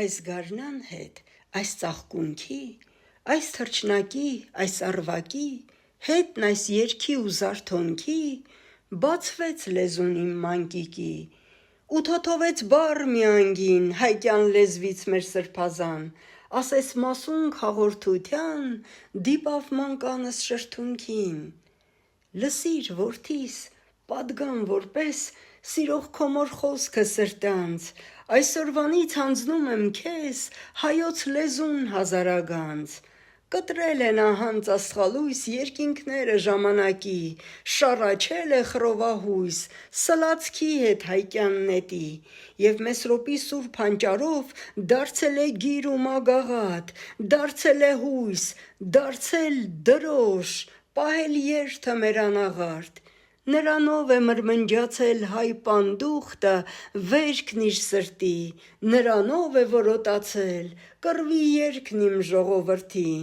այս գարնան հետ, այս ծաղկունքի, այս թռչնակի, այս առվակի, հետն այս երգի ու զարթոնքի, բացվեց լեզուն իմ մանկիկի, ու թոթովեց բառ մի անգին, հայկյան լեզվից մեր սրբազան, ասես մասունք հաղորդության, դիպավ մանկանս շրթունքին: Լսիր, որդիս, պատգամ որպես, սիրող քո մոր խոսքը սրտանց, այսօրվանից հանձնում եմ քեզ հայոց լեզուն հազարագանց: Կտրել են անհանց աստղալույս երկինքները ժամանակի, շառաչել է խռովահույս սլացքի հետ հայկյան նետի, և Մեսրոպի սուրբ հանճարով դարձել է գիր ու մագաղաթ, դարձել է հույս, դարձել դրոշ, պահել երթը մեր անաղարտ: Նրանով է մրմնջացել հայ պանդուխտը վերքն իր սրտի, նրանով է որոտացել կռվի երգն իմ ժողովրդի: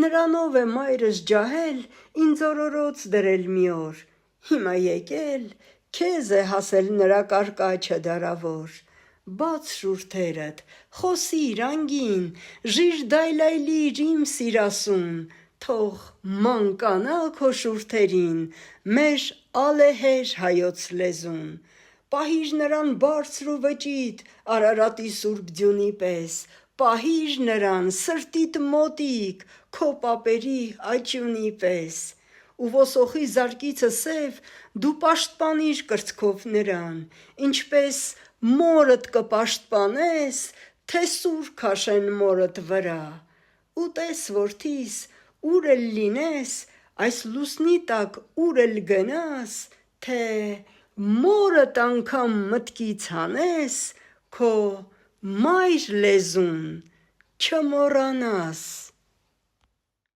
Նրանով է մայրս ջահել ինձ օրորոց դրել մի օր, հիմա եկել, քեզ է հասել նրա կարկաչը դարավոր: Բաց շուրթերդ, խոսիր անգին, ժիժդայլայլիր իմ սիրասուն, թող մանկանա քո շուրթերին մեր ալեհեր հայոց լեզուն: Պահիր նրան բարձր ու վճիտ Արարատի սուրբ ձյունի պես, պահիր նրան սրտիդ մոտիկ քո պապերի աճյունի պես: Ու ոսոխի զարկիցը սև դու պաշտպանիր կրծքով նրան, ինչպես մորդ կպաշտպանես, թե սուր քաշեն մորդ վրա: Ու տես, որդիս, ուր էլ լինես, այս լուսնի տակ ուր էլ գնաս, թե մորդ անգամ մտքից հանես, քո մայր լեզուն չմոռանաս: